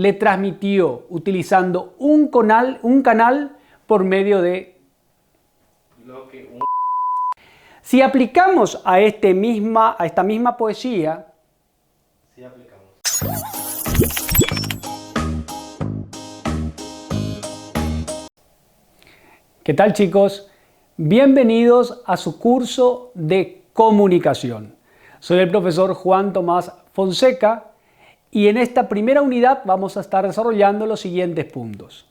le transmitió utilizando un canal por medio de... Si aplicamos a esta misma poesía, ¿qué tal, chicos? Bienvenidos a su curso de comunicación. Soy el profesor Juan Tomás Fonseca y en esta primera unidad vamos a estar desarrollando los siguientes puntos.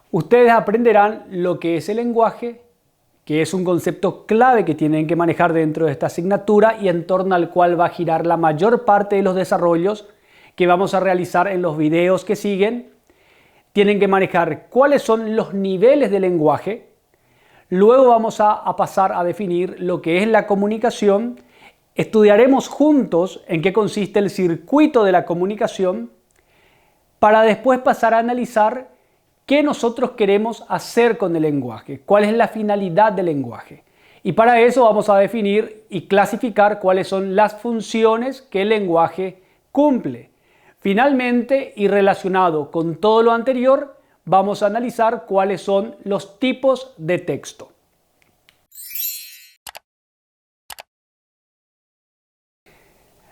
Ustedes aprenderán lo que es el lenguaje, que es un concepto clave que tienen que manejar dentro de esta asignatura y en torno al cual va a girar la mayor parte de los desarrollos que vamos a realizar en los videos que siguen. Tienen que manejar cuáles son los niveles de lenguaje. Luego vamos a pasar a definir lo que es la comunicación. Estudiaremos juntos en qué consiste el circuito de la comunicación para después pasar a analizar qué nosotros queremos hacer con el lenguaje, cuál es la finalidad del lenguaje. Y para eso vamos a definir y clasificar cuáles son las funciones que el lenguaje cumple. Finalmente, y relacionado con todo lo anterior, vamos a analizar cuáles son los tipos de texto.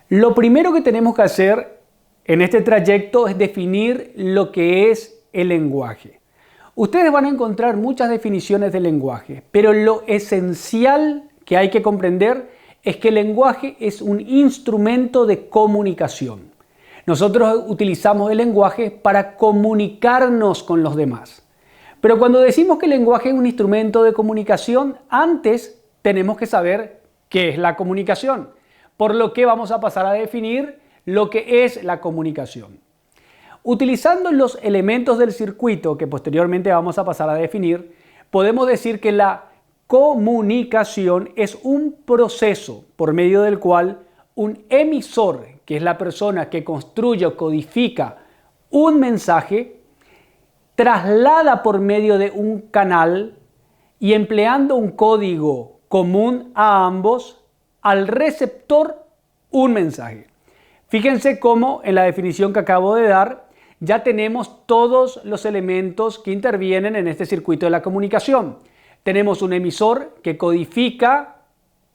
Lo primero que tenemos que hacer en este trayecto es definir lo que es el lenguaje. Ustedes van a encontrar muchas definiciones del lenguaje, pero lo esencial que hay que comprender es que el lenguaje es un instrumento de comunicación. Nosotros utilizamos el lenguaje para comunicarnos con los demás. Pero cuando decimos que el lenguaje es un instrumento de comunicación, antes tenemos que saber qué es la comunicación. Por lo que vamos a pasar a definir lo que es la comunicación. Utilizando los elementos del circuito que posteriormente vamos a pasar a definir, podemos decir que la comunicación es un proceso por medio del cual un emisor, que es la persona que construye o codifica un mensaje, traslada por medio de un canal y empleando un código común a ambos, al receptor un mensaje. Fíjense cómo en la definición que acabo de dar ya tenemos todos los elementos que intervienen en este circuito de la comunicación. Tenemos un emisor que codifica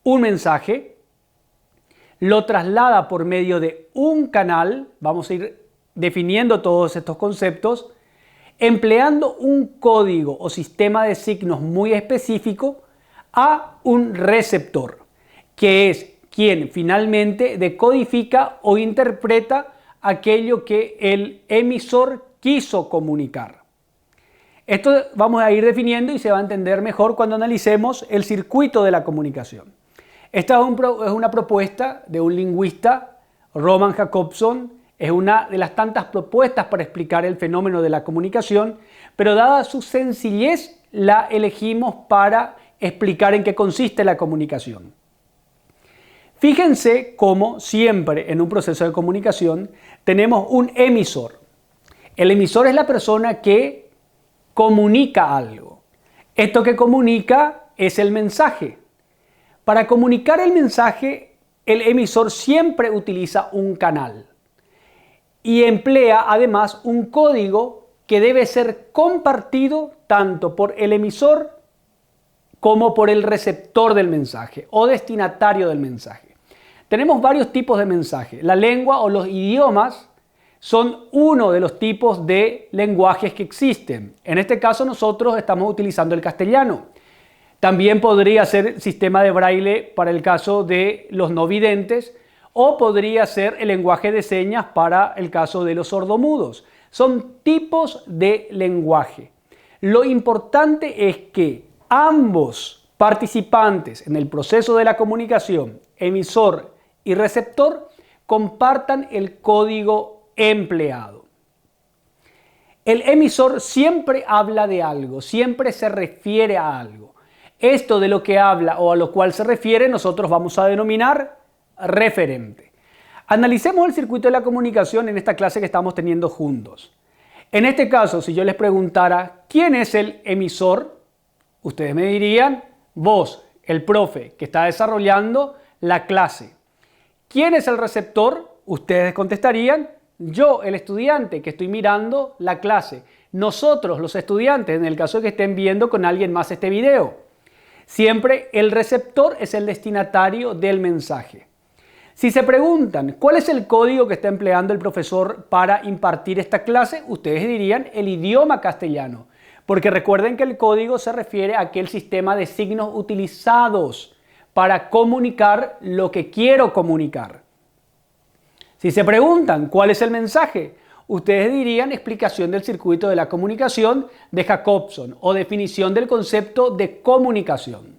un mensaje, lo traslada por medio de un canal, vamos a ir definiendo todos estos conceptos, empleando un código o sistema de signos muy específico a un receptor, que es quien finalmente decodifica o interpreta aquello que el emisor quiso comunicar. Esto vamos a ir definiendo y se va a entender mejor cuando analicemos el circuito de la comunicación. Esta es una propuesta de un lingüista, Roman Jakobson. Es una de las tantas propuestas para explicar el fenómeno de la comunicación, pero dada su sencillez la elegimos para explicar en qué consiste la comunicación. Fíjense cómo siempre en un proceso de comunicación tenemos un emisor. El emisor es la persona que comunica algo. Esto que comunica es el mensaje. Para comunicar el mensaje, el emisor siempre utiliza un canal y emplea además un código que debe ser compartido tanto por el emisor como por el receptor del mensaje o destinatario del mensaje. Tenemos varios tipos de mensaje. La lengua o los idiomas son uno de los tipos de lenguajes que existen. En este caso nosotros estamos utilizando el castellano. También podría ser sistema de braille para el caso de los no videntes o podría ser el lenguaje de señas para el caso de los sordomudos. Son tipos de lenguaje. Lo importante es que ambos participantes en el proceso de la comunicación, emisor y receptor, compartan el código empleado. El emisor siempre habla de algo, siempre se refiere a algo. Esto de lo que habla o a lo cual se refiere nosotros vamos a denominar referente. Analicemos el circuito de la comunicación en esta clase que estamos teniendo juntos. En este caso, si yo les preguntara ¿quién es el emisor? Ustedes me dirían vos, el profe que está desarrollando la clase. ¿Quién es el receptor? Ustedes contestarían Yo, el estudiante que estoy mirando la clase. Nosotros, los estudiantes, en el caso de que estén viendo con alguien más este video. Siempre el receptor es el destinatario del mensaje. Si se preguntan cuál es el código que está empleando el profesor para impartir esta clase, ustedes dirían el idioma castellano. Porque recuerden que el código se refiere a aquel sistema de signos utilizados para comunicar lo que quiero comunicar. Si se preguntan cuál es el mensaje, ustedes dirían explicación del circuito de la comunicación de Jacobson o definición del concepto de comunicación.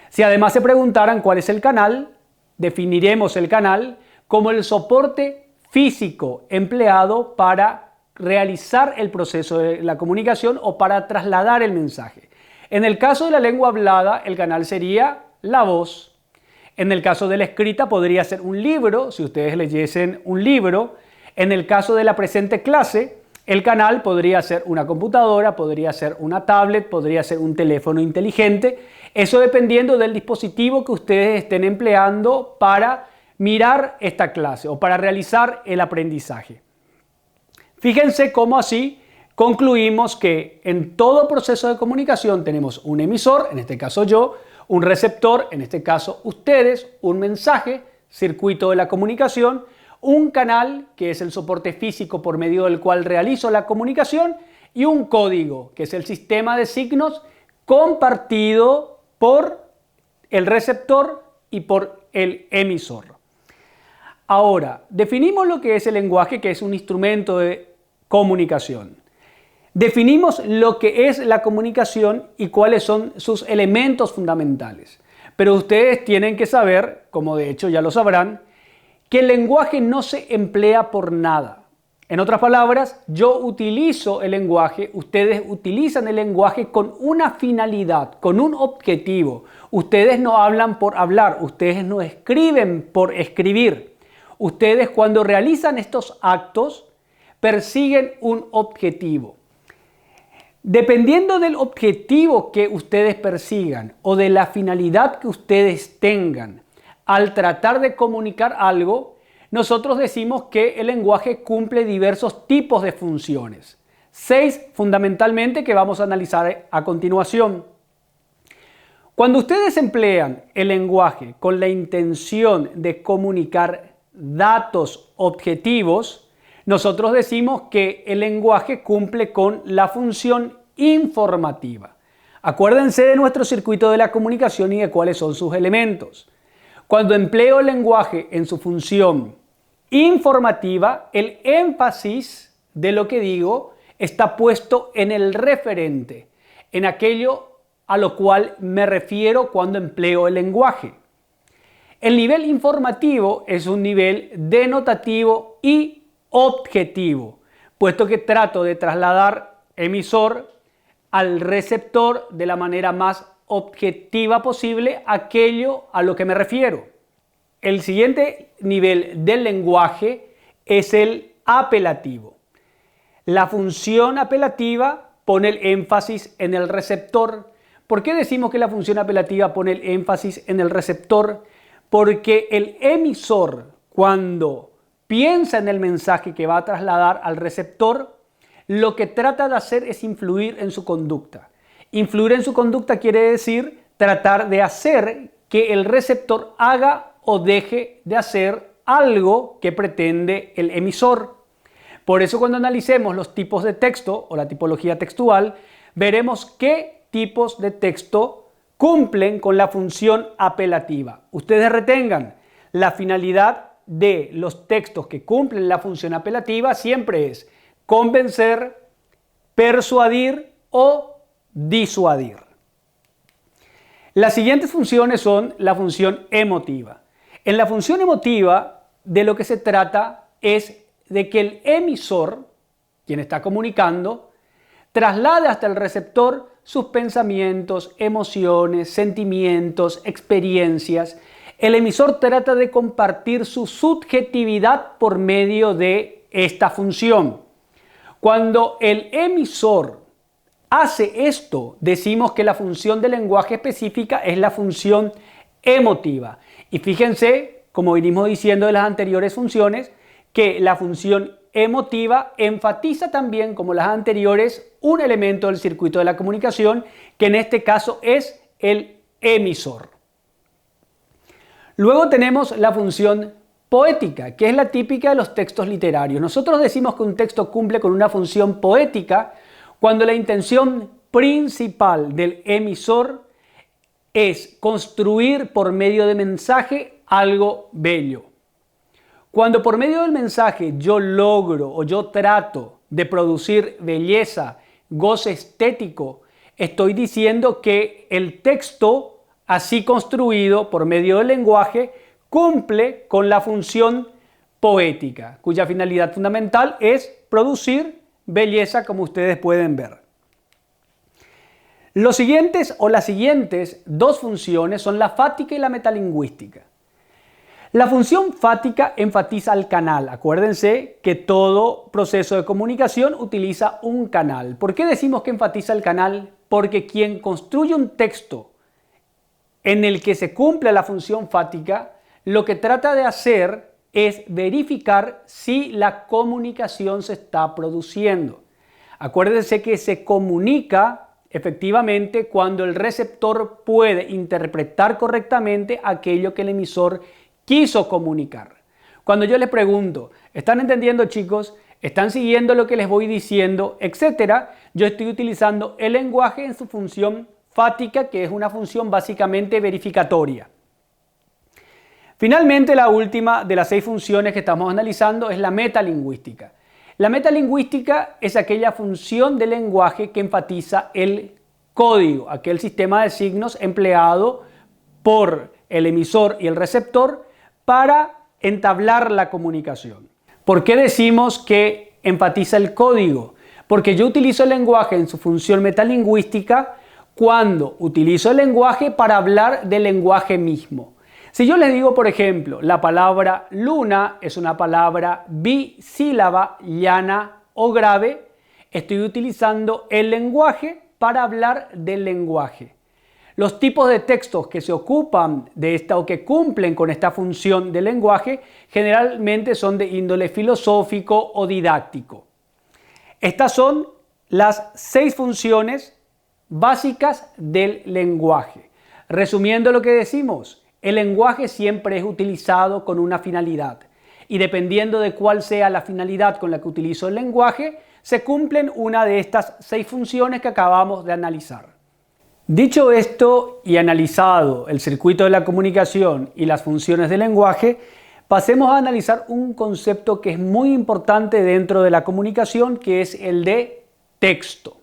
Si además se preguntaran cuál es el canal, definiremos el canal como el soporte físico empleado para realizar el proceso de la comunicación o para trasladar el mensaje. En el caso de la lengua hablada, el canal sería la voz. En el caso de la escrita podría ser un libro, si ustedes leyesen un libro. En el caso de la presente clase, el canal podría ser una computadora, podría ser una tablet, podría ser un teléfono inteligente. Eso dependiendo del dispositivo que ustedes estén empleando para mirar esta clase o para realizar el aprendizaje. Fíjense cómo así concluimos que en todo proceso de comunicación tenemos un emisor, en este caso yo, un receptor, en este caso ustedes, un mensaje, circuito de la comunicación, un canal, que es el soporte físico por medio del cual realizo la comunicación, y un código, que es el sistema de signos compartido por el receptor y por el emisor. Ahora, definimos lo que es el lenguaje, que es un instrumento de comunicación. Definimos lo que es la comunicación y cuáles son sus elementos fundamentales. Pero ustedes tienen que saber, como de hecho ya lo sabrán, que el lenguaje no se emplea por nada. En otras palabras, yo utilizo el lenguaje, ustedes utilizan el lenguaje con una finalidad, con un objetivo. Ustedes no hablan por hablar, ustedes no escriben por escribir. Ustedes cuando realizan estos actos persiguen un objetivo. Dependiendo del objetivo que ustedes persigan o de la finalidad que ustedes tengan al tratar de comunicar algo, nosotros decimos que el lenguaje cumple diversos tipos de funciones. 6 fundamentalmente que vamos a analizar a continuación. Cuando ustedes emplean el lenguaje con la intención de comunicar datos objetivos, nosotros decimos que el lenguaje cumple con la función informativa. Acuérdense de nuestro circuito de la comunicación y de cuáles son sus elementos. Cuando empleo el lenguaje en su función informativa, el énfasis de lo que digo está puesto en el referente, en aquello a lo cual me refiero cuando empleo el lenguaje. El nivel informativo es un nivel denotativo y objetivo, puesto que trato de trasladar emisor al receptor de la manera más objetiva posible aquello a lo que me refiero. El siguiente nivel del lenguaje es el apelativo. La función apelativa pone el énfasis en el receptor. ¿Por qué decimos que la función apelativa pone el énfasis en el receptor? Porque el emisor, cuando piensa en el mensaje que va a trasladar al receptor, lo que trata de hacer es influir en su conducta. Influir en su conducta quiere decir tratar de hacer que el receptor haga o deje de hacer algo que pretende el emisor. Por eso cuando analicemos los tipos de texto o la tipología textual, veremos qué tipos de texto cumplen con la función apelativa. Ustedes retengan la finalidad de los textos que cumplen la función apelativa siempre es convencer, persuadir o disuadir. Las siguientes funciones son la función emotiva. En la función emotiva de lo que se trata es de que el emisor, quien está comunicando, traslade hasta el receptor sus pensamientos, emociones, sentimientos, experiencias. El emisor trata de compartir su subjetividad por medio de esta función. Cuando el emisor hace esto, decimos que la función del lenguaje específica es la función emotiva. Y fíjense, como venimos diciendo de las anteriores funciones, que la función emotiva, enfatiza también, como las anteriores, un elemento del circuito de la comunicación, que en este caso es el emisor. Luego tenemos la función poética, que es la típica de los textos literarios. Nosotros decimos que un texto cumple con una función poética cuando la intención principal del emisor es construir por medio de mensaje algo bello. Cuando por medio del mensaje yo logro o yo trato de producir belleza, goce estético, estoy diciendo que el texto, así construido por medio del lenguaje, cumple con la función poética, cuya finalidad fundamental es producir belleza, como ustedes pueden ver. Los siguientes o las siguientes dos funciones son la fática y la metalingüística. La función fática enfatiza al canal. Acuérdense que todo proceso de comunicación utiliza un canal. ¿Por qué decimos que enfatiza el canal? Porque quien construye un texto en el que se cumple la función fática, lo que trata de hacer es verificar si la comunicación se está produciendo. Acuérdense que se comunica efectivamente cuando el receptor puede interpretar correctamente aquello que el emisor quiso comunicar. Cuando yo les pregunto, ¿están entendiendo, chicos? ¿Están siguiendo lo que les voy diciendo? Etcétera. Yo estoy utilizando el lenguaje en su función fática, que es una función básicamente verificatoria. Finalmente, la última de las 6 funciones que estamos analizando es la metalingüística. La metalingüística es aquella función del lenguaje que enfatiza el código, aquel sistema de signos empleado por el emisor y el receptor para entablar la comunicación. ¿Por qué decimos que enfatiza el código? Porque yo utilizo el lenguaje en su función metalingüística cuando utilizo el lenguaje para hablar del lenguaje mismo. Si yo les digo, por ejemplo, la palabra luna es una palabra bisílaba, llana o grave, estoy utilizando el lenguaje para hablar del lenguaje. Los tipos de textos que se ocupan de esta o que cumplen con esta función del lenguaje generalmente son de índole filosófico o didáctico. Estas son las 6 funciones básicas del lenguaje. Resumiendo lo que decimos, el lenguaje siempre es utilizado con una finalidad y dependiendo de cuál sea la finalidad con la que utilizo el lenguaje, se cumplen una de estas 6 funciones que acabamos de analizar. Dicho esto y analizado el circuito de la comunicación y las funciones del lenguaje, pasemos a analizar un concepto que es muy importante dentro de la comunicación, que es el de texto.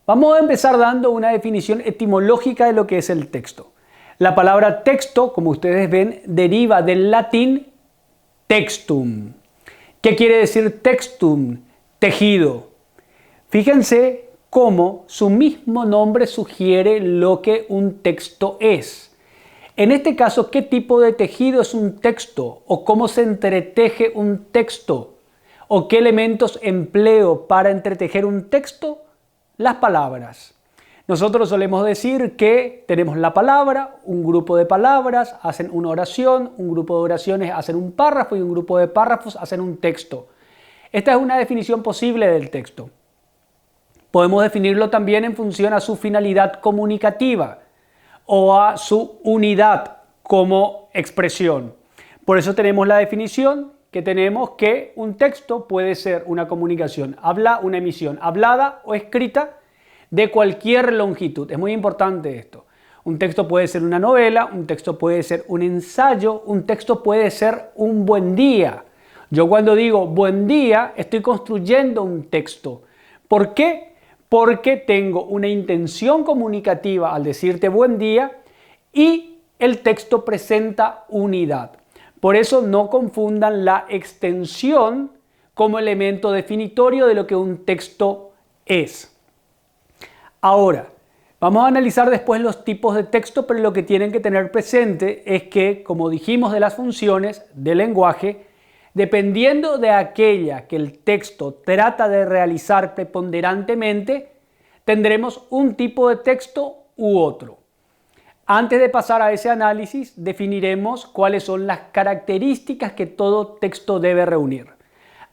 Vamos a empezar dando una definición etimológica de lo que es el texto. La palabra texto, como ustedes ven, deriva del latín textum. ¿Qué quiere decir textum? Tejido. Fíjense cómo su mismo nombre sugiere lo que un texto es. En este caso, ¿qué tipo de tejido es un texto? ¿O cómo se entreteje un texto? ¿O qué elementos empleo para entretejer un texto? Las palabras. Nosotros solemos decir que tenemos la palabra, un grupo de palabras hacen una oración, un grupo de oraciones hacen un párrafo y un grupo de párrafos hacen un texto. Esta es una definición posible del texto. Podemos definirlo también en función a su finalidad comunicativa o a su unidad como expresión. Por eso tenemos la definición que tenemos que un texto puede ser una comunicación, una emisión hablada o escrita de cualquier longitud. Es muy importante esto. Un texto puede ser una novela, un texto puede ser un ensayo, un texto puede ser un buen día. Yo cuando digo buen día estoy construyendo un texto. ¿Por qué? Porque tengo una intención comunicativa al decirte buen día y el texto presenta unidad. Por eso no confundan la extensión como elemento definitorio de lo que un texto es. Ahora, vamos a analizar después los tipos de texto, pero lo que tienen que tener presente es que, como dijimos de las funciones del lenguaje, dependiendo de aquella que el texto trata de realizar preponderantemente, tendremos un tipo de texto u otro. Antes de pasar a ese análisis, definiremos cuáles son las características que todo texto debe reunir.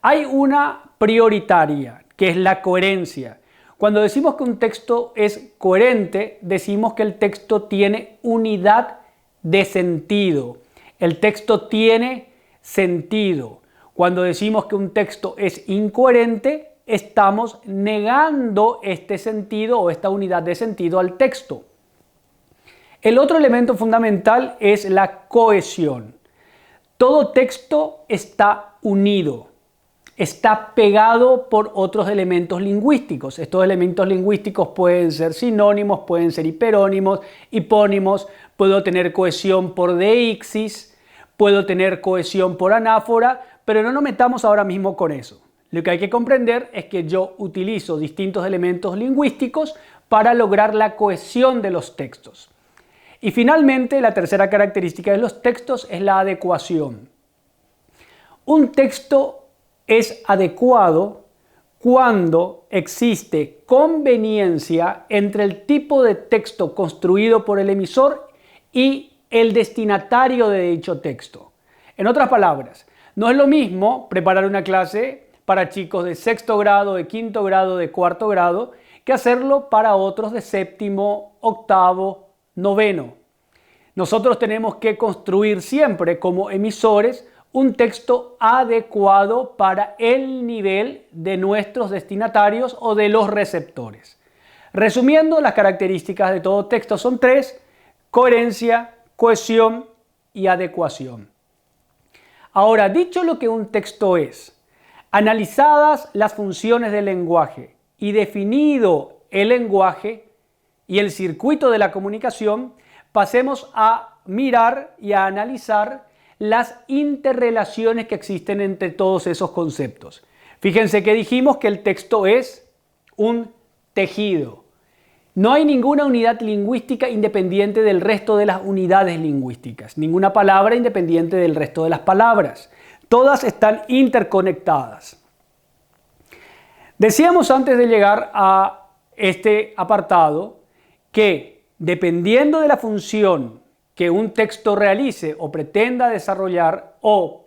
Hay una prioritaria, que es la coherencia. Cuando decimos que un texto es coherente, decimos que el texto tiene unidad de sentido. El texto tiene sentido. Cuando decimos que un texto es incoherente, estamos negando este sentido o esta unidad de sentido al texto. El otro elemento fundamental es la cohesión. Todo texto está unido, está pegado por otros elementos lingüísticos. Estos elementos lingüísticos pueden ser sinónimos, pueden ser hiperónimos, hipónimos. Puedo tener cohesión por deixis, puedo tener cohesión por anáfora, pero no nos metamos ahora mismo con eso. Lo que hay que comprender es que yo utilizo distintos elementos lingüísticos para lograr la cohesión de los textos. Y finalmente, la tercera característica de los textos es la adecuación. Un texto es adecuado cuando existe conveniencia entre el tipo de texto construido por el emisor y el destinatario de dicho texto. En otras palabras, no es lo mismo preparar una clase para chicos de sexto grado, de quinto grado, de cuarto grado, que hacerlo para otros de séptimo, octavo, noveno. Nosotros tenemos que construir siempre como emisores un texto adecuado para el nivel de nuestros destinatarios o de los receptores. Resumiendo, las características de todo texto son tres: coherencia, cohesión y adecuación. Ahora, dicho lo que un texto es, analizadas las funciones del lenguaje y definido el lenguaje y el circuito de la comunicación, pasemos a mirar y a analizar las interrelaciones que existen entre todos esos conceptos. Fíjense que dijimos que el texto es un tejido. No hay ninguna unidad lingüística independiente del resto de las unidades lingüísticas, ninguna palabra independiente del resto de las palabras. Todas están interconectadas. Decíamos antes de llegar a este apartado que dependiendo de la función que un texto realice o pretenda desarrollar o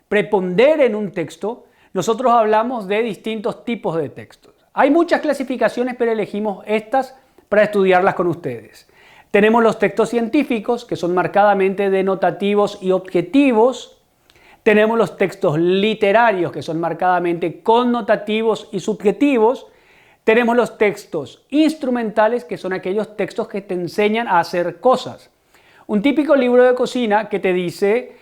prepondere en un texto, nosotros hablamos de distintos tipos de textos. Hay muchas clasificaciones, pero elegimos estas para estudiarlas con ustedes. Tenemos los textos científicos, que son marcadamente denotativos y objetivos. Tenemos los textos literarios, que son marcadamente connotativos y subjetivos. Tenemos los textos instrumentales, que son aquellos textos que te enseñan a hacer cosas. Un típico libro de cocina que te dice: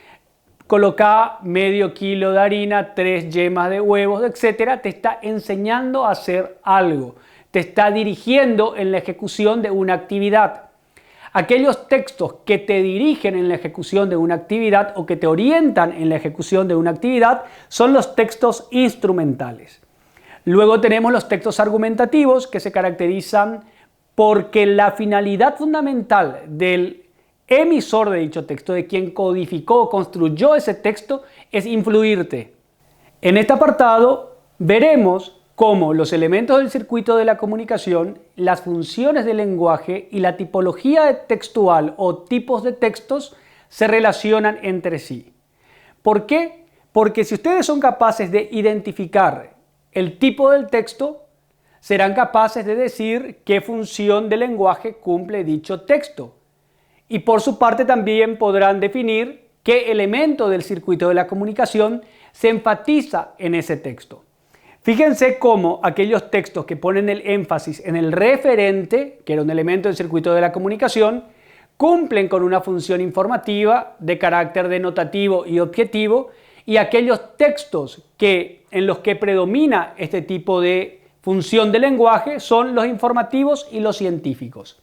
coloca medio kilo de harina, 3 yemas de huevos, etc. Te está enseñando a hacer algo. Te está dirigiendo en la ejecución de una actividad. Aquellos textos que te dirigen en la ejecución de una actividad o que te orientan en la ejecución de una actividad son los textos instrumentales. Luego tenemos los textos argumentativos, que se caracterizan porque la finalidad fundamental del emisor de dicho texto, de quien codificó o construyó ese texto, es influirte. En este apartado veremos cómo los elementos del circuito de la comunicación, las funciones del lenguaje y la tipología textual o tipos de textos se relacionan entre sí. ¿Por qué? Porque si ustedes son capaces de identificar el tipo del texto, serán capaces de decir qué función del lenguaje cumple dicho texto. Y por su parte también podrán definir qué elemento del circuito de la comunicación se enfatiza en ese texto. Fíjense cómo aquellos textos que ponen el énfasis en el referente, que era un elemento del circuito de la comunicación, cumplen con una función informativa de carácter denotativo y objetivo, y aquellos textos en los que predomina este tipo de función del lenguaje son los informativos y los científicos.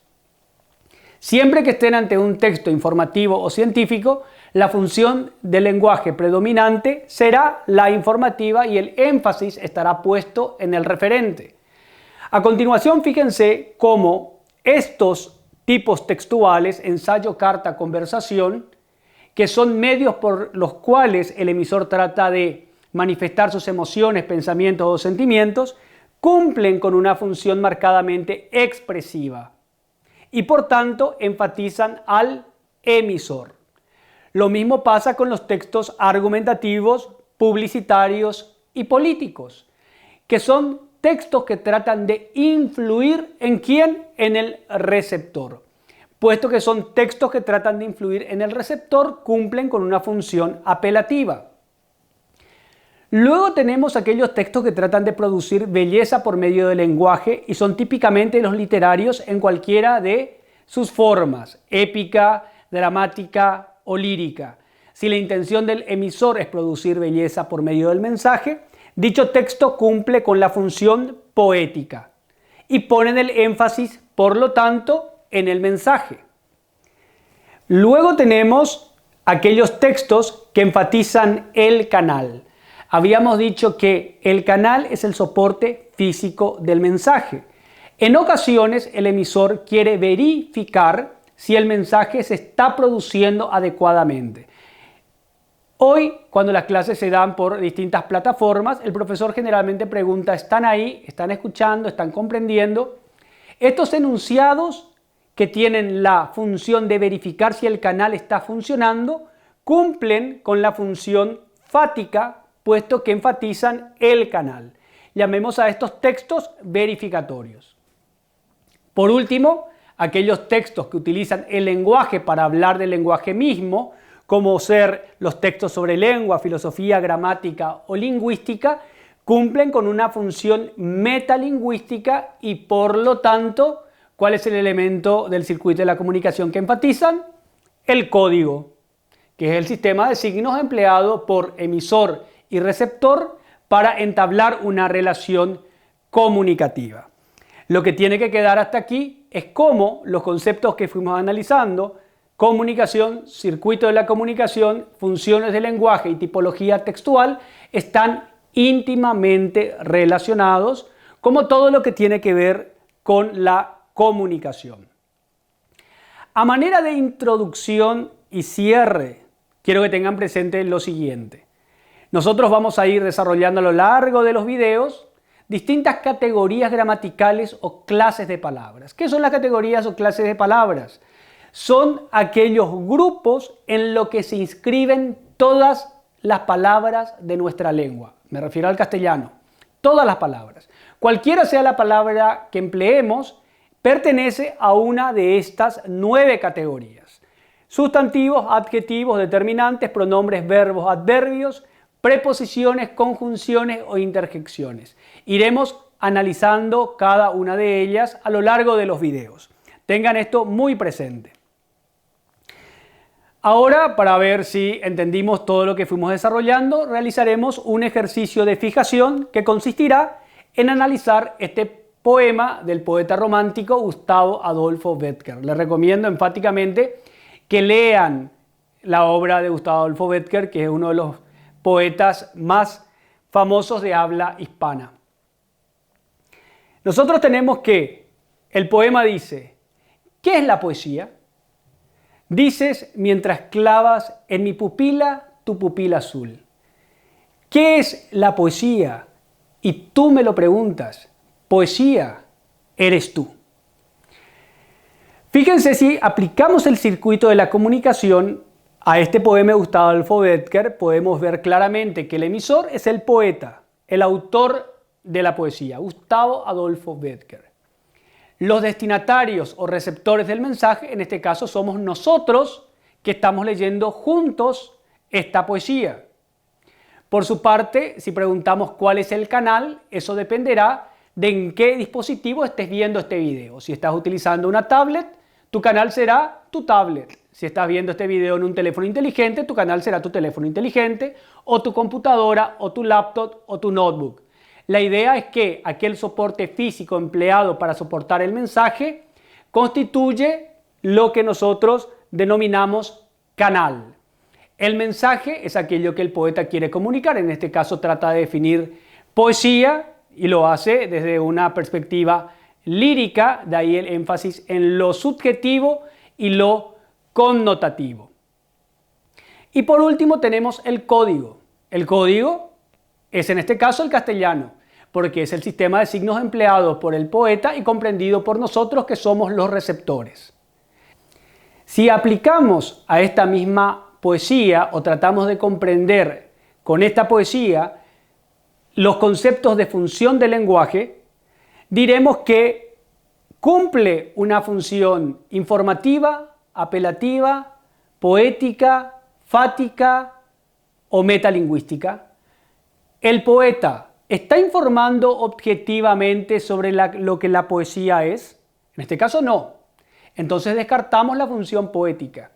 Siempre que estén ante un texto informativo o científico, la función del lenguaje predominante será la informativa y el énfasis estará puesto en el referente. A continuación, fíjense cómo estos tipos textuales, ensayo, carta, conversación, que son medios por los cuales el emisor trata de manifestar sus emociones, pensamientos o sentimientos, cumplen con una función marcadamente expresiva y por tanto enfatizan al emisor. Lo mismo pasa con los textos argumentativos, publicitarios y políticos, que son textos que tratan de influir ¿en quién? En el receptor. Puesto que son textos que tratan de influir en el receptor, cumplen con una función apelativa. Luego tenemos aquellos textos que tratan de producir belleza por medio del lenguaje y son típicamente los literarios en cualquiera de sus formas, épica, dramática o lírica. Si la intención del emisor es producir belleza por medio del mensaje, dicho texto cumple con la función poética y ponen el énfasis, por lo tanto, en el mensaje. Luego tenemos aquellos textos que enfatizan el canal. Habíamos dicho que el canal es el soporte físico del mensaje. En ocasiones el emisor quiere verificar si el mensaje se está produciendo adecuadamente. Hoy, cuando las clases se dan por distintas plataformas, el profesor generalmente pregunta, ¿están ahí? ¿Están escuchando? ¿Están comprendiendo? Estos enunciados que tienen la función de verificar si el canal está funcionando, cumplen con la función fática, puesto que enfatizan el canal. Llamemos a estos textos verificatorios. Por último, aquellos textos que utilizan el lenguaje para hablar del lenguaje mismo, como ser los textos sobre lengua, filosofía, gramática o lingüística, cumplen con una función metalingüística y por lo tanto, ¿cuál es el elemento del circuito de la comunicación que enfatizan? El código, que es el sistema de signos empleado por emisor y receptor para entablar una relación comunicativa. Lo que tiene que quedar hasta aquí es cómo los conceptos que fuimos analizando, comunicación, circuito de la comunicación, funciones del lenguaje y tipología textual, están íntimamente relacionados, como todo lo que tiene que ver con la comunicación. A manera de introducción y cierre, quiero que tengan presente lo siguiente. Nosotros vamos a ir desarrollando a lo largo de los videos distintas categorías gramaticales o clases de palabras. ¿Qué son las categorías o clases de palabras? Son aquellos grupos en los que se inscriben todas las palabras de nuestra lengua. Me refiero al castellano. Todas las palabras. Cualquiera sea la palabra que empleemos, pertenece a una de estas 9 categorías. Sustantivos, adjetivos, determinantes, pronombres, verbos, adverbios, preposiciones, conjunciones o interjecciones. Iremos analizando cada una de ellas a lo largo de los videos. Tengan esto muy presente. Ahora, para ver si entendimos todo lo que fuimos desarrollando, realizaremos un ejercicio de fijación que consistirá en analizar este poema del poeta romántico Gustavo Adolfo Bécquer. Les recomiendo enfáticamente que lean la obra de Gustavo Adolfo Bécquer, que es uno de los poetas más famosos de habla hispana. Nosotros tenemos que el poema dice, ¿qué es la poesía? Dices mientras clavas en mi pupila tu pupila azul. ¿Qué es la poesía? Y tú me lo preguntas. Poesía eres tú. Fíjense si aplicamos el circuito de la comunicación a este poema de Gustavo Adolfo Bécquer, podemos ver claramente que el emisor es el poeta, el autor de la poesía, Gustavo Adolfo Bécquer. Los destinatarios o receptores del mensaje, en este caso somos nosotros que estamos leyendo juntos esta poesía. Por su parte, si preguntamos cuál es el canal, eso dependerá de en qué dispositivo estés viendo este video. Si estás utilizando una tablet, tu canal será tu tablet. Si estás viendo este video en un teléfono inteligente, tu canal será tu teléfono inteligente, o tu computadora, o tu laptop, o tu notebook. La idea es que aquel soporte físico empleado para soportar el mensaje constituye lo que nosotros denominamos canal. El mensaje es aquello que el poeta quiere comunicar. En este caso trata de definir poesía y lo hace desde una perspectiva lírica, de ahí el énfasis en lo subjetivo y lo connotativo. Y por último tenemos el código. El código es en este caso el castellano, porque es el sistema de signos empleado por el poeta y comprendido por nosotros que somos los receptores. Si aplicamos a esta misma poesía o tratamos de comprender con esta poesía los conceptos de función del lenguaje, diremos que cumple una función informativa, apelativa, poética, fática o metalingüística. El poeta está informando objetivamente sobre lo que la poesía es. En este caso no. Entonces descartamos la función poética.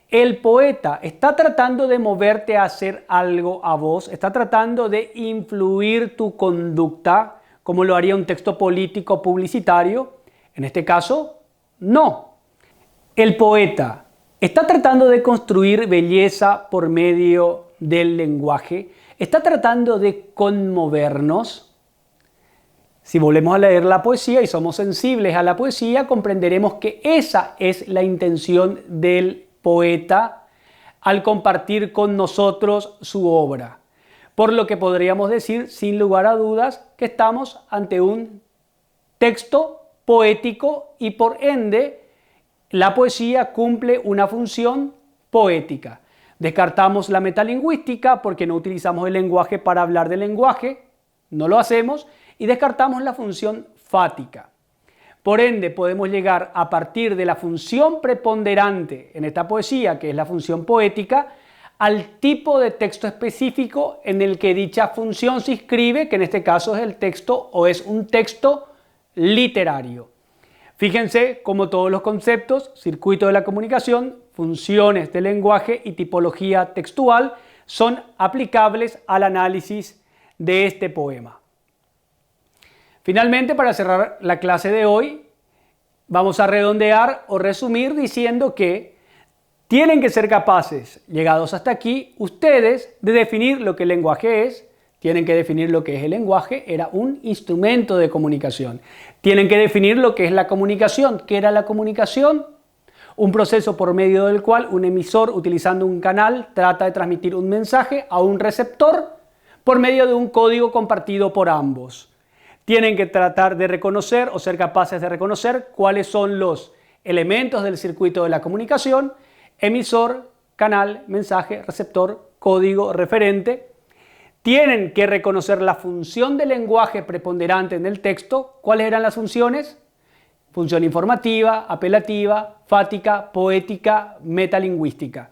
El poeta está tratando de moverte a hacer algo a vos, está tratando de influir tu conducta, como lo haría un texto político publicitario. En este caso, no. El poeta está tratando de construir belleza por medio del lenguaje, está tratando de conmovernos. Si volvemos a leer la poesía y somos sensibles a la poesía, comprenderemos que esa es la intención del poeta al compartir con nosotros su obra. Por lo que podríamos decir, sin lugar a dudas, que estamos ante un texto poético y por ende la poesía cumple una función poética. Descartamos la metalingüística porque no utilizamos el lenguaje para hablar del lenguaje, no lo hacemos, y descartamos la función fática. Por ende, podemos llegar a partir de la función preponderante en esta poesía, que es la función poética, al tipo de texto específico en el que dicha función se inscribe, que en este caso es el texto o es un texto literario. Fíjense cómo todos los conceptos, circuito de la comunicación, funciones del lenguaje y tipología textual son aplicables al análisis de este poema. Finalmente, para cerrar la clase de hoy, vamos a redondear o resumir diciendo que tienen que ser capaces, llegados hasta aquí, ustedes de definir lo que el lenguaje es. Tienen que definir lo que es el lenguaje, era un instrumento de comunicación. Tienen que definir lo que es la comunicación. ¿Qué era la comunicación? Un proceso por medio del cual un emisor, utilizando un canal, trata de transmitir un mensaje a un receptor por medio de un código compartido por ambos. Tienen que tratar de reconocer o ser capaces de reconocer cuáles son los elementos del circuito de la comunicación: emisor, canal, mensaje, receptor, código, referente. Tienen que reconocer la función del lenguaje preponderante en el texto. ¿Cuáles eran las funciones? Función informativa, apelativa, fática, poética, metalingüística.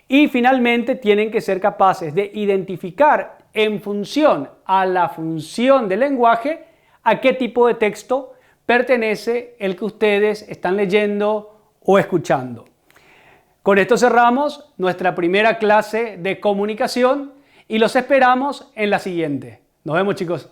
Y finalmente tienen que ser capaces de identificar en función a la función del lenguaje a qué tipo de texto pertenece el que ustedes están leyendo o escuchando. Con esto cerramos nuestra primera clase de comunicación y los esperamos en la siguiente. Nos vemos, chicos.